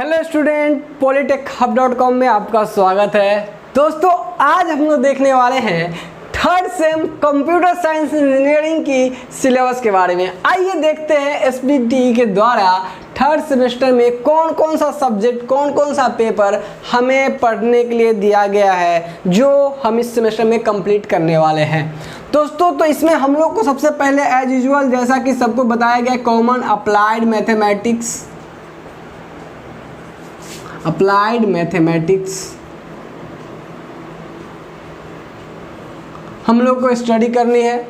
Hello student, polytechhub.com में आपका स्वागत है। दोस्तों, आज हम लोग देखने वाले हैं third same computer science engineering की सिलेबस के बारे में। आइए देखते हैं SBTE के द्वारा थर्ड सेमेस्टर में कौन कौन सा सब्जेक्ट, कौन कौन सा पेपर हमें पढ़ने के लिए दिया गया है, जो हम इस सेमेस्टर में कंप्लीट करने वाले हैं। दोस्तों, तो इसमें हम लोग को सबसे पहले एज यूजुअल जैसा कि सबको बताया गया कॉमन अप्लाइड मैथमेटिक्स हम लोग को स्टडी करनी है।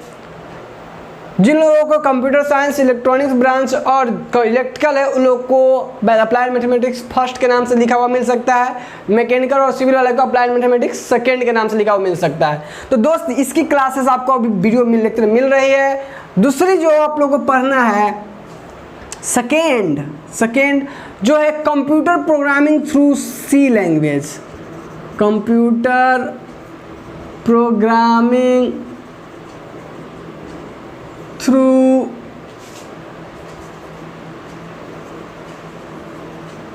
जिन लोगों को कंप्यूटर साइंस, इलेक्ट्रॉनिक्स ब्रांच और इलेक्ट्रिकल है, उन लोगों को अप्लाइड मैथमेटिक्स फर्स्ट के नाम से लिखा हुआ मिल सकता है। मैकेनिकल और सिविल वाले को अप्लाइड मैथमेटिक्स सेकेंड के नाम से लिखा हुआ मिल सकता है। तो दोस्त, इसकी क्लासेस आपको अभी वीडियो मिल रही है। दूसरी जो आप लोगों को पढ़ना है सेकेंड जो है computer programming through C language. Computer programming through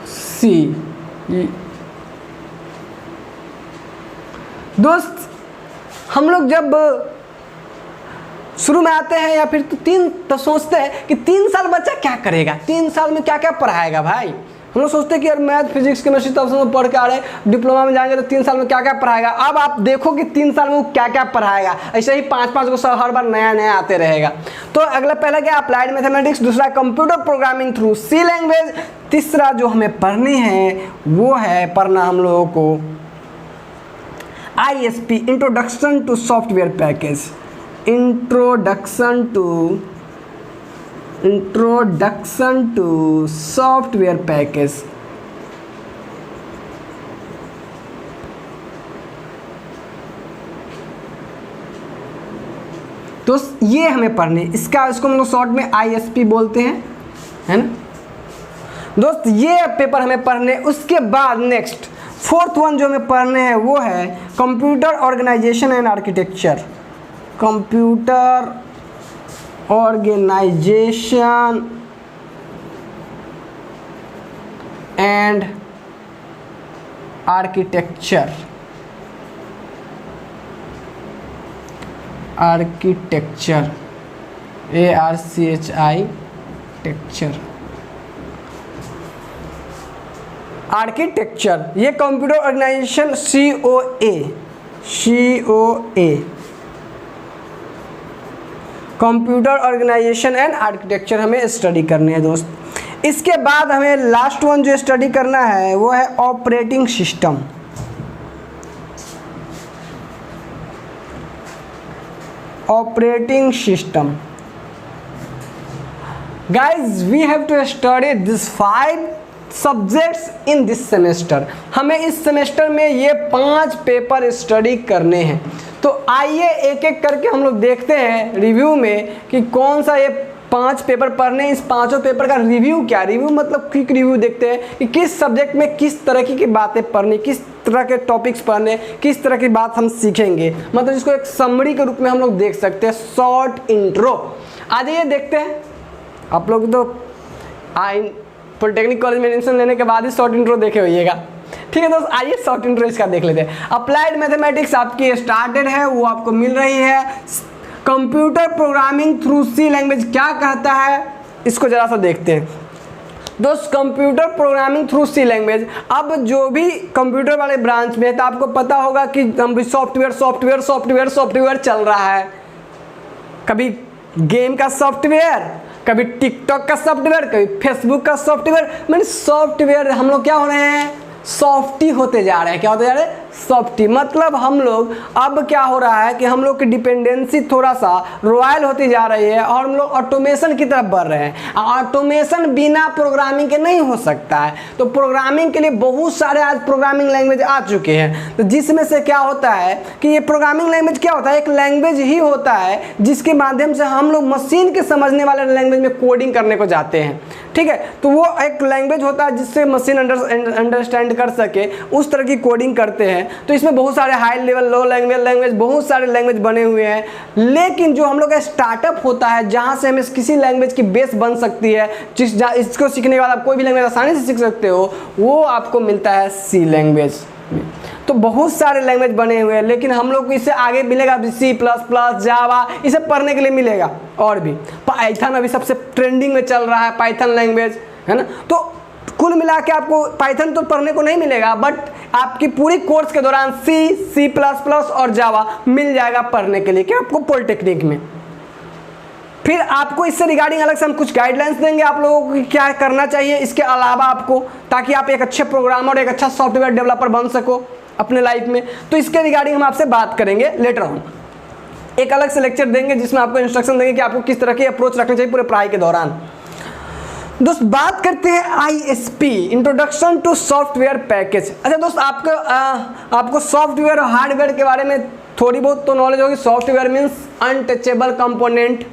C. दोस्त, हम लोग जब शुरू में आते हैं या फिर तो सोचते हैं कि 3 साल बच्चा क्या करेगा, 3 साल में क्या क्या पढ़ाएगा। भाई, हम लोग सोचते हैं कि यार मैथ, फिजिक्स, केमिस्ट्री तो हम पढ़ के आ रहे हैं, डिप्लोमा में जाएंगे तो 3 साल में क्या क्या पढ़ाएगा। अब आप देखो कि 3 साल में वो क्या क्या पढ़ाएगा। ऐसे ही 5-5 को हर बार नया आते रहेगा। तो अगला पहला क्या, अप्लाइड मैथमेटिक्स, दूसरा computer programming through C language, तीसरा जो हमें पढ़नी है वो है पढ़ना हम लोगों को ISP, introduction to software package. Introduction to software package. तो ये हमें पढ़ने, इसको हम लोग शॉर्ट में ISP बोलते हैं, है ना दोस्त। ये पेपर हमें पढ़ने, उसके बाद नेक्स्ट फोर्थ वन जो हमें पढ़ने हैं वो है computer organisation and architecture. Computer organisation and architecture. Architecture, ये computer organisation COA computer organisation and architecture हमें स्टडी करनी है दोस्त। इसके बाद हमें लास्ट वन जो स्टडी करना है वो है operating system. Guys, we have to study these 5 subjects in this semester. हमें इस सेमेस्टर में ये 5 पेपर स्टडी करने हैं। तो आइए एक एक करके हम लोग देखते हैं रिव्यू में कि कौन सा ये 5 पेपर पढ़ने। इस 5 पेपर का रिव्यू क्या, रिव्यू मतलब क्विक रिव्यू देखते हैं कि किस सब्जेक्ट में किस तरह की बातें पढ़नी, किस तरह के टॉपिक्स पढ़ने, किस तरह की बात हम सीखेंगे। मतलब इसको एक समरी के रूप में हम लोग देख सकते हैं, शॉर्ट इंट्रो। आज ये देखते हैं, आप लोग तो पॉलिटेक्निक कॉलेज में एडमिशन लेने के बाद ही शॉर्ट इंट्रो देखे होइएगा। ठीक है दोस्त, आइए शॉर्ट इंट्रो इसका देख लेते हैं। अप्लाइड मैथमेटिक्स आपकी स्टार्टेड है, वो आपको मिल रही है। Computer programming through C language क्या कहता है, इसको जरा सा देखते हैं दोस्त। Computer programming through C language, अब जो भी कंप्यूटर वाले ब्रांच में है तो आपको पता होगा कि सॉफ्टवेयर चल रहा है। कभी गेम का सॉफ्टवेयर, कभी टिकटॉक का सॉफ्टवेयर, कभी फेसबुक का सॉफ्टवेयर। मैंने सॉफ्टवेयर हम लोग क्या हो रहे हैं, सॉफ्टी होते जा रहे हैं। क्या होते जा रहे हैं, सॉफ्टी। मतलब हम लोग अब क्या हो रहा है कि हम लोग की डिपेंडेंसी थोड़ा सा रॉयल होती जा रही है और हम लोग ऑटोमेशन की तरफ बढ़ रहे हैं। ऑटोमेशन बिना प्रोग्रामिंग के नहीं हो सकता है। तो प्रोग्रामिंग के लिए बहुत सारे आज प्रोग्रामिंग लैंग्वेज आ चुके हैं। तो जिसमें से क्या होता है कि ये प्रोग्रामिंग लैंग्वेज क्या होता है, एक लैंग्वेज ही होता है जिसके माध्यम से हम लोग मशीन के समझने वाले लैंग्वेज में कोडिंग करने को जाते हैं। ठीक है, तो वो एक लैंग्वेज होता है जिससे मशीन अंडरस्टैंड कर सके, उस तरह की कोडिंग करते हैं। हैं, तो इसमें बहुत सारे हाई लेवल, लो लैंग्वेज बहुत सारे लैंग्वेज बने हुए हैं। लेकिन जो हम लोग का स्टार्टअप होता है, जहाँ से हमें किसी लैंग्वेज की बेस बन सकती है, इसको सीखने के बाद आप कोई भी लैंग्वेज आसानी से सीख सकते हो, वो आपको मिलता है सी लैंग्वेज। तो बहुत सारे लैंग्वेज बने हुए हैं, लेकिन हम लोग को इससे आगे मिलेगा सी प्लस प्लस, जावा, इसे पढ़ने के लिए मिलेगा। और भी पाइथन अभी सबसे ट्रेंडिंग में चल रहा है, पाइथन लैंग्वेज है ना। तो कुल मिला के आपको पाइथन तो पढ़ने को नहीं मिलेगा, बट आपकी पूरी कोर्स के दौरान सी प्लस प्लस और जावा मिल जाएगा पढ़ने के लिए, क्या आपको पॉलिटेक्निक में। फिर आपको इससे रिगार्डिंग अलग से हम कुछ गाइडलाइंस देंगे आप लोगों को क्या करना चाहिए इसके अलावा आपको, ताकि आप एक अच्छे प्रोग्रामर, एक अच्छा सॉफ्टवेयर डेवलपर बन सको अपने लाइफ में। तो इसके रिगार्डिंग हम आपसे बात करेंगे लेटर ऑन, एक अलग से लेक्चर देंगे जिसमें आपको इंस्ट्रक्शन देंगे कि आपको किस तरह की अप्रोच रखनी चाहिए पूरे पढ़ाई के दौरान। दोस्त बात करते हैं ISP, introduction to software package. अच्छा दोस्त, आपको सॉफ्टवेयर और हार्डवेयर के बारे में थोड़ी बहुत तो नॉलेज होगी। सॉफ्टवेयर मीन्स अनटचेबल कंपोनेंट,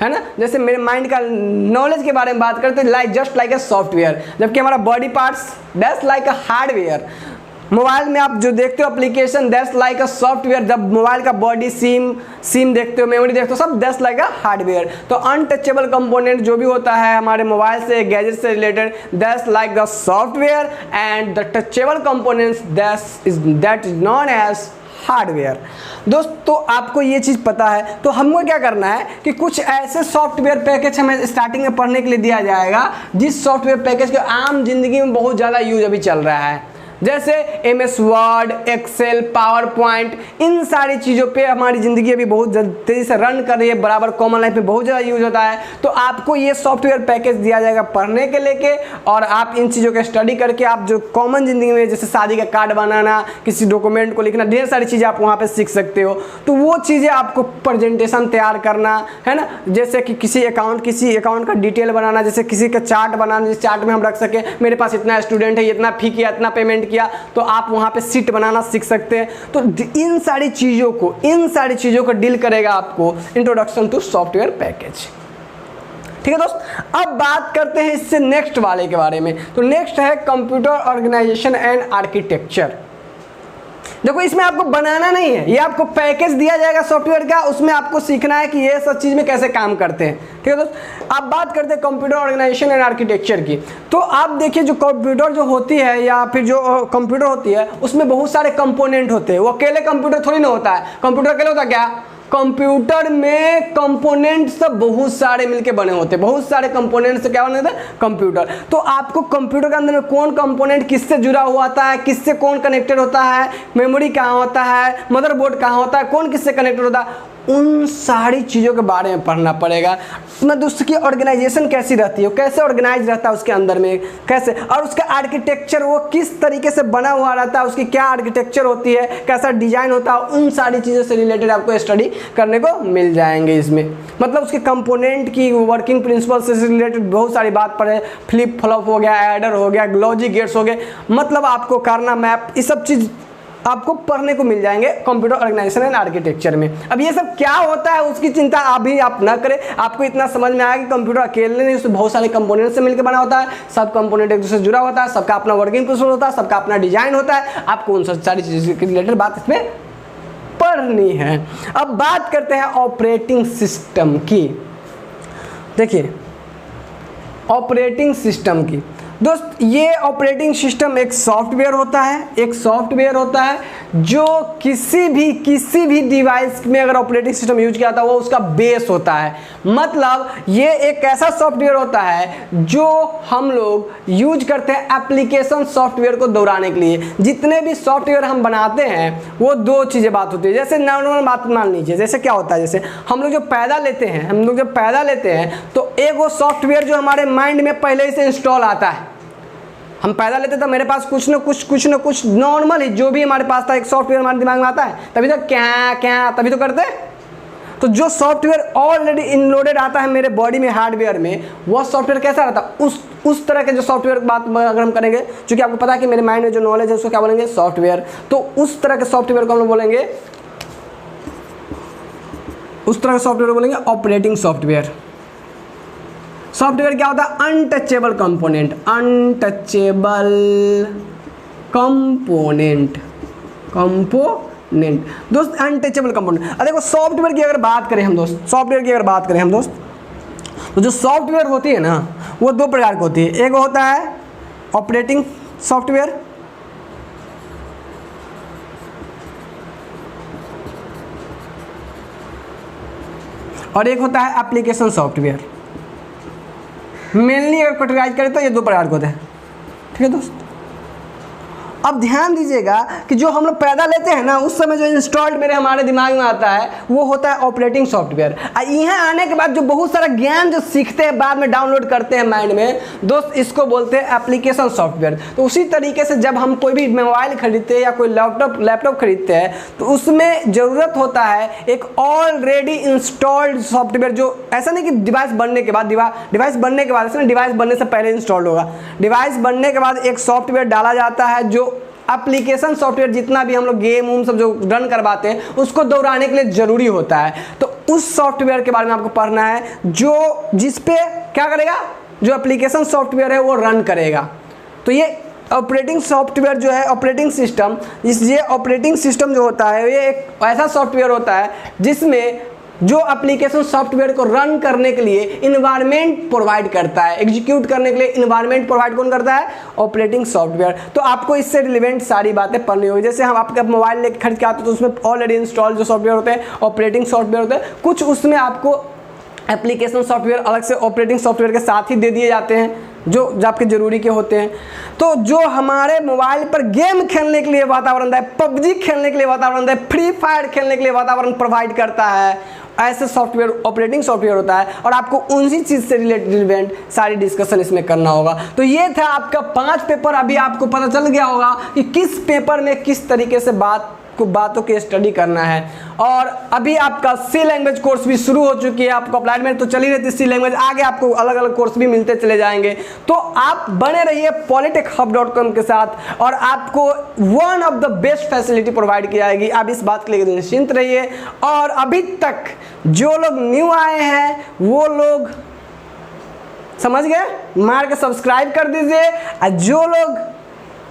है ना। जैसे मेरे माइंड का नॉलेज के बारे में बात करते हैं, जस्ट लाइक ए सॉफ्टवेयर, जबकि हमारा body parts that's like a hardware. Mobile में आप जो देखते हो application, that's like a software. जब मोबाइल का बॉडी, सिम देखते हो, मेमोरी देखते हो, सब दैट्स लाइक अ हार्डवेयर। तो अनटचेबल कंपोनेंट जो भी होता है हमारे मोबाइल से, गैजेट से related, that's like the software, and the touchable components that is known as hardware. दोस्त तो आपको ये चीज़ पता है, तो हमको क्या करना है कि कुछ ऐसे सॉफ्टवेयर पैकेज हमें स्टार्टिंग में पढ़ने के लिए दिया जाएगा जिस सॉफ्टवेयर पैकेज के आम जिंदगी में बहुत ज़्यादा यूज अभी चल रहा है, जैसे MS Word, Excel, PowerPoint. इन सारी चीज़ों पे हमारी ज़िंदगी अभी बहुत तेज़ी से रन कर रही है, बराबर कॉमन लाइफ में बहुत ज़्यादा यूज होता है। तो आपको ये सॉफ्टवेयर पैकेज दिया जाएगा पढ़ने के लेके, और आप इन चीज़ों का स्टडी करके आप जो कॉमन ज़िंदगी में, जैसे शादी का कार्ड बनाना, किसी डॉक्यूमेंट को लिखना, ढेर सारी चीज़ें आप वहाँ पर सीख सकते हो। तो वो चीज़ें आपको प्रेजेंटेशन तैयार करना है ना, जैसे कि किसी अकाउंट का डिटेल बनाना, जैसे किसी का चार्ट बनाना, जिस चार्ट में हम रख सके मेरे पास इतना स्टूडेंट है, इतना फी किया, इतना पेमेंट किया, तो आप वहां पे सीट बनाना सीख सकते हैं। तो इन सारी चीजों को डील करेगा आपको इंट्रोडक्शन टू सॉफ्टवेयर पैकेज। ठीक है दोस्त, अब बात करते हैं इससे नेक्स्ट वाले के बारे में। तो नेक्स्ट है कंप्यूटर ऑर्गेनाइजेशन एंड आर्किटेक्चर। देखो, इसमें आपको बनाना नहीं है, ये आपको पैकेज दिया जाएगा सॉफ्टवेयर का, उसमें आपको सीखना है कि ये सब चीज़ में कैसे काम करते हैं। ठीक है दोस्त, आप बात करते हैं कंप्यूटर ऑर्गेनाइजेशन एंड आर्किटेक्चर की। तो आप देखिए, जो कंप्यूटर जो होती है, या फिर जो कंप्यूटर होती है, उसमें बहुत सारे कंपोनेंट होते हैं। वो अकेले कंप्यूटर थोड़ी ना होता है। कंप्यूटर अकेले होता है क्या? कंप्यूटर में कंपोनेंट सब बहुत सारे मिलके बने होते हैं। बहुत सारे कंपोनेंट से क्या बने होते हैं? कंप्यूटर। तो आपको कंप्यूटर के अंदर में कौन कंपोनेंट किससे जुड़ा हुआ होता है, किससे कौन कनेक्टेड होता है, मेमोरी कहाँ होता है, मदरबोर्ड कहाँ होता है, कौन किससे कनेक्टेड होता है, उन सारी चीज़ों के बारे में पढ़ना पड़ेगा। मतलब उसकी ऑर्गेनाइजेशन कैसी रहती है, कैसे ऑर्गेनाइज रहता है उसके अंदर में, कैसे, और उसका आर्किटेक्चर वो किस तरीके से बना हुआ रहता है, उसकी क्या आर्किटेक्चर होती है, कैसा डिजाइन होता है, उन सारी चीज़ों से रिलेटेड आपको स्टडी करने को मिल जाएंगे इसमें। मतलब उसके कंपोनेंट की वर्किंग प्रिंसिपल से रिलेटेड बहुत सारी बात पढ़े, फ्लिप फ्लॉप हो गया, एडर हो गया, लॉजिक गेट्स हो गए, मतलब आपको करना मैप, ये सब चीज़ आपको पढ़ने को मिल जाएंगे कंप्यूटर ऑर्गेनाइजेशन एंड आर्किटेक्चर में। अब ये सब क्या होता है उसकी चिंता अभी आप ना करें, आपको इतना समझ में आया कि कंप्यूटर अकेले नहीं, उसमें बहुत सारे कंपोनेंट से मिलकर बना होता है, सब कंपोनेंट एक दूसरे से जुड़ा होता है, सबका अपना वर्किंग प्रिंसिपल होता है, सबका अपना डिजाइन होता है। आपको उन सारी चीज़ों के रिलेटेड बात इसमें पढ़नी है। अब बात करते हैं ऑपरेटिंग सिस्टम की। देखिए, ऑपरेटिंग सिस्टम की दोस्त, ये ऑपरेटिंग सिस्टम एक सॉफ्टवेयर होता है जो किसी भी डिवाइस में अगर ऑपरेटिंग सिस्टम यूज किया जाता है वो उसका बेस होता है। मतलब ये एक ऐसा सॉफ्टवेयर होता है जो हम लोग यूज करते हैं एप्लीकेशन सॉफ्टवेयर को दोहराने के लिए। जितने भी सॉफ्टवेयर हम बनाते हैं वो दो चीज़ें बात होती है। जैसे नॉर्मल बात मान लीजिए, जैसे क्या होता है, जैसे हम लोग जब पैदा लेते हैं तो एक वो सॉफ्टवेयर जो हमारे माइंड में पहले से इंस्टॉल आता है। हम पैदा लेते तो मेरे पास कुछ न कुछ नॉर्मल ही जो भी हमारे पास था, एक सॉफ्टवेयर हमारे दिमाग में आता है, तभी तो क्या तभी तो करते हैं। तो जो सॉफ्टवेयर ऑलरेडी इनलोडेड आता है मेरे बॉडी में, हार्डवेयर में, वह सॉफ्टवेयर कैसा रहता है, उस तरह के जो सॉफ्टवेयर की बात अगर हम करेंगे, क्योंकि आपको पता है कि मेरे माइंड में जो नॉलेज है उसको क्या बोलेंगे, सॉफ्टवेयर। तो उस तरह के सॉफ्टवेयर को हम लोग बोलेंगे, ऑपरेटिंग सॉफ्टवेयर। सॉफ्टवेयर क्या होता है? Untouchable component. कंपोनेंट दोस्त, अनटचेबल कंपोनेंट। अब देखो सॉफ्टवेयर की अगर बात करें हम दोस्त, सॉफ्टवेयर की अगर बात करें हम दोस्त, तो जो सॉफ्टवेयर होती है ना वो दो प्रकार की होती है। एक होता है ऑपरेटिंग सॉफ्टवेयर, और एक होता है एप्लीकेशन सॉफ्टवेयर। मेनली अगर कैटेगराइज करें तो ये दो प्रकार के होते हैं, ठीक है दोस्त। अब ध्यान दीजिएगा कि जो हम लोग पैदा लेते हैं ना उस समय जो इंस्टॉल्ड मेरे हमारे दिमाग में आता है वो होता है ऑपरेटिंग सॉफ्टवेयर। यहाँ आने के बाद जो बहुत सारा ज्ञान जो सीखते हैं बाद में डाउनलोड करते हैं माइंड में दोस्त, इसको बोलते हैं एप्लीकेशन सॉफ्टवेयर। तो उसी तरीके से जब हम कोई भी मोबाइल खरीदते हैं या कोई लैपटॉप खरीदते हैं तो उसमें ज़रूरत होता है एक ऑलरेडी इंस्टॉल्ड सॉफ्टवेयर, जो ऐसा नहीं कि डिवाइस बनने के बाद डिवाइस बनने के बाद, ऐसा नहीं डिवाइस बनने से पहले इंस्टॉल्ड होगा। डिवाइस बनने के बाद एक सॉफ्टवेयर डाला जाता है जो एप्लीकेशन सॉफ्टवेयर जितना भी हम लोग गेम वूम सब जो रन करवाते हैं उसको दोहराने के लिए ज़रूरी होता है। तो उस सॉफ्टवेयर के बारे में आपको पढ़ना है जो जिस पे क्या करेगा, जो एप्लीकेशन सॉफ्टवेयर है वो रन करेगा। तो ये ऑपरेटिंग सॉफ्टवेयर जो है, ऑपरेटिंग सिस्टम, ये ऑपरेटिंग सिस्टम जो होता है ये एक ऐसा सॉफ्टवेयर होता है जिसमें जो एप्लीकेशन सॉफ्टवेयर को रन करने के लिए इन्वायरमेंट प्रोवाइड करता है, एग्जीक्यूट करने के लिए इन्वायरमेंट प्रोवाइड कौन करता है, ऑपरेटिंग सॉफ्टवेयर। तो आपको इससे रिलेवेंट सारी बातें पढ़नी होगी। जैसे हम आपका मोबाइल लेकर खरीद के आते हैं तो उसमें ऑलरेडी इंस्टॉल जो सॉफ्टवेयर होते हैं ऑपरेटिंग सॉफ्टवेयर होते हैं, कुछ उसमें आपको एप्लीकेशन सॉफ्टवेयर अलग से ऑपरेटिंग सॉफ्टवेयर के साथ ही दे दिए जाते हैं जो आपके ज़रूरी के होते हैं। तो जो हमारे मोबाइल पर गेम खेलने के लिए वातावरण है, पबजी खेलने के लिए वातावरण है, फ्री फायर खेलने के लिए वातावरण प्रोवाइड करता है, ऐसे सॉफ्टवेयर ऑपरेटिंग सॉफ्टवेयर होता है। और आपको उसी चीज़ से रिलेवेंट सारी डिस्कशन इसमें करना होगा। तो ये था आपका 5 पेपर। अभी आपको पता चल गया होगा कि किस पेपर में किस तरीके से बातों की स्टडी करना है। और अभी आपका सी लैंग्वेज कोर्स भी शुरू हो चुकी है। आपको अप्लाइड में तो चली रहती है सी लैंग्वेज, आगे आपको अलग अलग कोर्स भी मिलते चले जाएंगे। तो आप बने रहिए polytechhub.com के साथ और आपको one of the best facility provide की जाएगी। आप इस बात के लिए निश्चिंत रहिए। और अभी तक जो लोग न्यू आए हैं वो लोग समझ गए, मार के सब्सक्राइब कर दीजिए। और जो लोग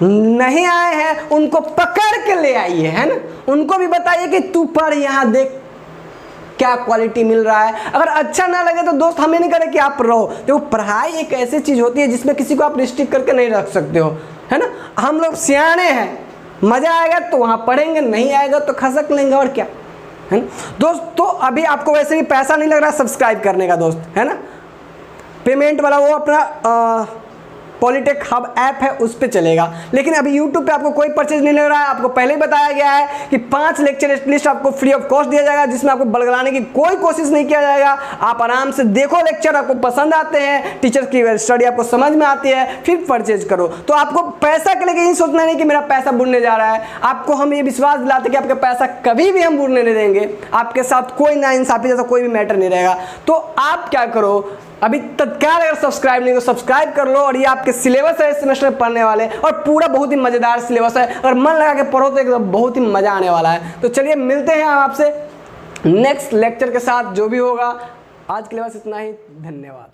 नहीं आए हैं उनको पकड़ के ले आइए, है ना, उनको भी बताइए कि तू पढ़, यहाँ देख क्या क्वालिटी मिल रहा है। अगर अच्छा ना लगे तो दोस्त हमें नहीं करे कि आप रहो। देखो पढ़ाई एक ऐसी चीज़ होती है जिसमें किसी को आप रिस्ट्रिक्ट करके नहीं रख सकते हो, है ना। हम लोग सियाने हैं, मज़ा आएगा तो वहाँ पढ़ेंगे, नहीं आएगा तो खसक लेंगे, और क्या, है ना दोस्त। तो अभी आपको वैसे भी पैसा नहीं लग रहा सब्सक्राइब करने का दोस्त, है ना। पेमेंट वाला वो अपना पॉलीटेक हब ऐप है उस पर चलेगा। लेकिन अभी यूट्यूब पे आपको कोई परचेज नहीं लग रहा है। आपको पहले ही बताया गया है कि 5 लेक्चर एटलीस्ट आपको फ्री ऑफ कॉस्ट दिया जाएगा, जिसमें आपको बलगलाने की कोई कोशिश नहीं किया जाएगा। आप आराम से देखो लेक्चर, आपको पसंद आते हैं, टीचर की स्टडी आपको समझ में आती है, फिर परचेज करो। तो आपको पैसा के लिए यही सोचना नहीं कि मेरा पैसा बुड़ने जा रहा है। आपको हम ये विश्वास दिलाते कि आपका पैसा कभी भी हम बुड़ने नहीं देंगे। आपके साथ कोई नाइंसाफी जैसा कोई भी मैटर नहीं रहेगा। तो आप क्या करो, अभी तत्काल अगर सब्सक्राइब नहीं तो सब्सक्राइब कर लो। और ये आपके सिलेबस है इस सेमेस्टर में पढ़ने वाले, और पूरा बहुत ही मज़ेदार सिलेबस है। अगर मन लगा के पढ़ो तो एकदम बहुत ही मज़ा आने वाला है। तो चलिए मिलते हैं आपसे नेक्स्ट लेक्चर के साथ जो भी होगा। आज के लिए बस इतना ही, धन्यवाद।